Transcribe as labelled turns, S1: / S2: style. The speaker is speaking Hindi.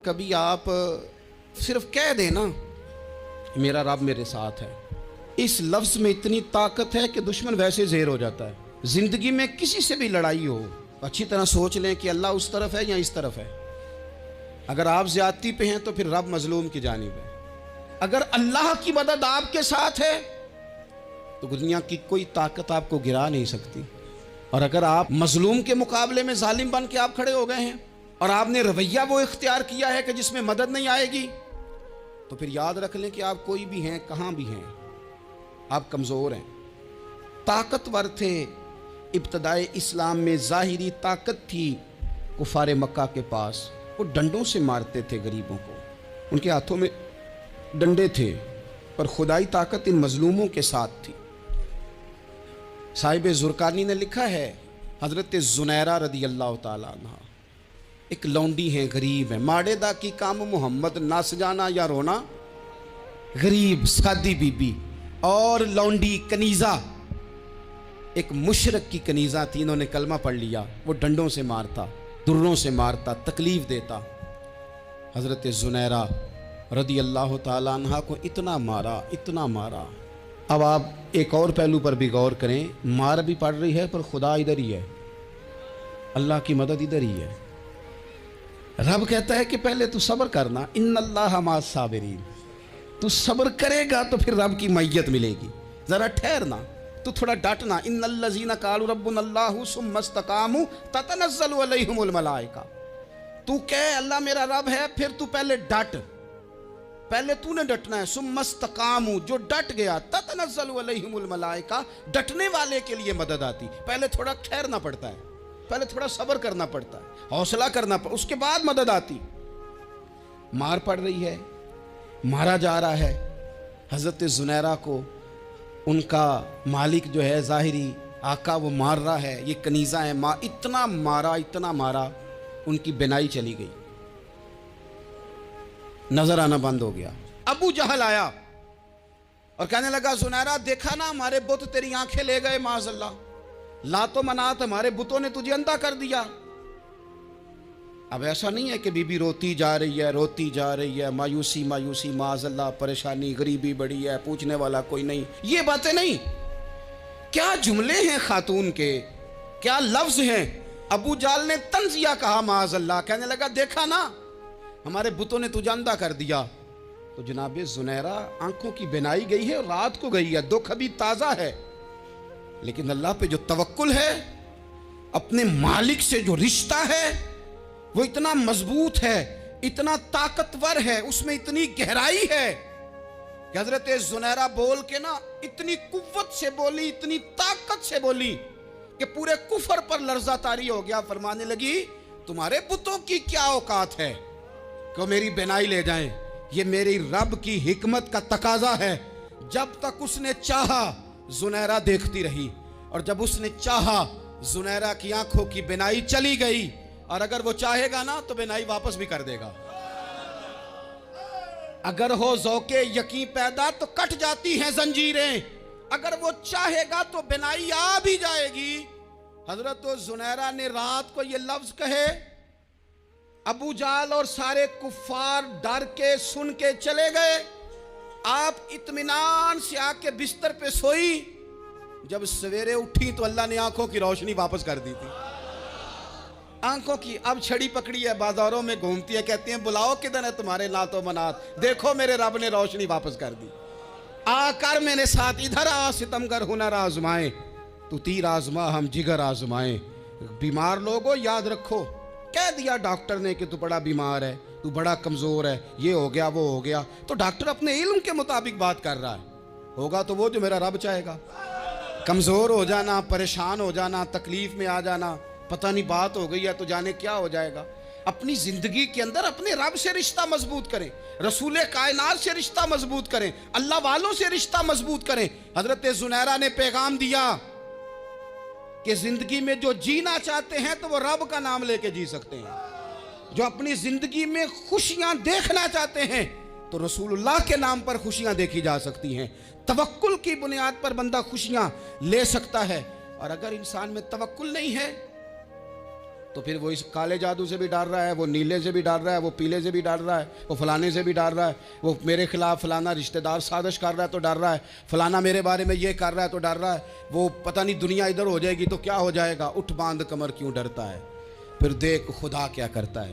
S1: कभी आप सिर्फ कह देना मेरा रब मेरे साथ है, इस लफ्ज़ में इतनी ताकत है कि दुश्मन वैसे ज़ेर हो जाता है। ज़िंदगी में किसी से भी लड़ाई हो, अच्छी तरह सोच लें कि अल्लाह उस तरफ है या इस तरफ है। अगर आप ज़्यादती पे हैं तो फिर रब मजलूम की जानिब है। अगर अल्लाह की मदद आपके साथ है तो दुनिया की कोई ताकत आपको गिरा नहीं सकती। और अगर आप मजलूम के मुकाबले में जालिम बन के आप खड़े हो गए हैं और आपने रवैया वो इख्तियार किया है कि जिसमें मदद नहीं आएगी, तो फिर याद रख लें कि आप कोई भी हैं, कहाँ भी हैं, आप कमज़ोर हैं। ताकतवर थे इब्तदाए इस्लाम में, ज़ाहिरी ताकत थी कुफार मक्का के पास। वो डंडों से मारते थे गरीबों को, उनके हाथों में डंडे थे, पर खुदाई ताकत इन मजलूमों के साथ थी। साहिब ज़ुरकानी ने लिखा है, हज़रत ज़ुनैरा रदी अल्लाह ताला अन्हा एक लौंडी हैं, गरीब हैं। माड़े दा की काम मोहम्मद नस जाना या रोना, गरीब सादी बीबी और लौंडी कनीज़ा, एक मुशरक की कनीज़ा थी। इन्होंने कलमा पढ़ लिया। वो डंडों से मारता, दुर्रों से मारता, तकलीफ़ देता। हज़रत ज़ुनैरा रदी अल्लाह ताला अन्हा को इतना मारा, इतना मारा। अब आप एक और पहलू पर भी गौर करें, मार भी पड़ रही है पर खुदा इधर ही है, अल्लाह की मदद इधर ही है। रब कहता है कि पहले तू सब्र करना, इन्नल्लाह माअस साबिरीन। तू सब्र करेगा तो फिर रब की मैयत मिलेगी। ज़रा ठहरना, तू थोड़ा डटना। इन्नल्लज़ीना क़ालू रब्बुनल्लाहु सुम्मा इस्तक़ामू ततनज़्ज़लु अलैहिमुल मलाइका। तू कह अल्लाह मेरा रब है, फिर तू पहले डट, पहले तूने डटना है। सुम्मा इस्तक़ामू, जो डट गया, ततनज़्ज़लु अलैहिमुल मलाइका, डटने वाले के लिए मदद आती। पहले थोड़ा ठहरना पड़ता है, पहले थोड़ा सब्र करना पड़ता है, हौसला करना पड़ता, उसके बाद मदद आती। मार पड़ रही है, मारा जा रहा है। हज़रत ज़ुनैरा को उनका मालिक जो है, ज़ाहिरी आका, वो मार रहा है। ये कनीज़ा है, इतना मारा, इतना मारा, उनकी बिनाई चली गई, नजर आना बंद हो गया। अबू जहल आया और कहने लगा, ज़ुनैरा देखा ना हमारे बुत तेरी आंखें ले गए, माज़अल्लाह, लातो मनात हमारे बुतों ने तुझे अंधा कर दिया। अब ऐसा नहीं है कि बीबी रोती जा रही है, रोती जा रही है, मायूसी मायूसी, माज़अल्लाह, परेशानी, गरीबी बड़ी है, पूछने वाला कोई नहीं, ये बातें नहीं। क्या जुमले हैं खातून के, क्या लफ्ज हैं। अबू जाल ने तंजिया कहा, माज़अल्लाह, कहने लगा देखा ना हमारे बुतों ने तुझे अंधा कर दिया। तो जनाब ज़ुनैरा आंखों की बिनाई गई है और रात को गई है, दुख अभी ताज़ा है, लेकिन अल्लाह पे जो तवक्कुल है, अपने मालिक से जो रिश्ता है, वो इतना मजबूत है, इतना ताकतवर है, उसमें इतनी गहराई है कि हज़रत ज़ुनैरा बोल के ना इतनी कुव्वत से बोली, इतनी ताकत से बोली कि पूरे कुफर पर लर्जा तारी हो गया। फरमाने लगी, तुम्हारे बुतों की क्या औकात है कि मेरी बिनाई ले जाएं। ये मेरी रब की हिकमत का तकाजा है। जब तक उसने चाहा ज़ुनैरा देखती रही, और जब उसने चाहा ज़ुनैरा की आंखों की बिनाई चली गई, और अगर वो चाहेगा ना तो बिनाई वापस भी कर देगा। अगर हो ज़ौक़े यकीन पैदा तो कट जाती हैं जंजीरें, अगर वो चाहेगा तो बिनाई आ भी जाएगी। हजरत ज़ुनैरा ने रात को ये लफ्ज कहे, अबू जाल और सारे कुफ्फार डर के सुन के चले गए। आप इत्मीनान से आके बिस्तर पे सोई। जब सवेरे उठी तो अल्लाह ने आंखों की रोशनी वापस कर दी थी। आंखों की अब छड़ी पकड़ी है, बाजारों में घूमती है, कहती हैं बुलाओ किधर है तुम्हारे नातो मनात, देखो मेरे रब ने रोशनी वापस कर दी। आकर मेरे साथ इधर आ, सितमगर हुनर आजमाए, तू तीर आजमा हम जिगर आजमाए। बीमार लोगों याद रखो, कह दिया डॉक्टर ने कि तू बड़ा बीमार है, तू बड़ा कमज़ोर है, ये हो गया वो हो गया, तो डॉक्टर अपने इल्म के मुताबिक बात कर रहा है, होगा तो वो जो मेरा रब चाहेगा। कमज़ोर हो जाना, परेशान हो जाना, तकलीफ़ में आ जाना, पता नहीं बात हो गई है तो जाने क्या हो जाएगा। अपनी ज़िंदगी के अंदर अपने रब से रिश्ता मजबूत करें, रसूल कायनात से रिश्ता मजबूत करें, अल्लाह वालों से रिश्ता मजबूत करें। हज़रत ज़ुनैरा ने पैगाम दिया कि ज़िंदगी में जो जीना चाहते हैं तो वो रब का नाम लेके जी सकते हैं। जो अपनी ज़िंदगी में खुशियाँ देखना चाहते हैं तो रसूलुल्लाह के नाम पर खुशियाँ देखी जा सकती हैं। तवक्कुल की बुनियाद पर बंदा खुशियाँ ले सकता है। और अगर इंसान में तवक्कुल नहीं है तो फिर वो इस काले जादू से भी डर रहा है, वो नीले से भी डर रहा है, वो पीले से भी डर रहा है, वो फलाने से भी डर रहा है, वो मेरे खिलाफ फलाना रिश्तेदार साजिश कर रहा है तो डर रहा है, फलाना मेरे बारे में ये कर रहा है तो डर रहा है, वो पता नहीं दुनिया इधर हो जाएगी तो क्या हो जाएगा, उठ बांध कमर क्यों डरता है। फिर देख खुदा क्या करता है।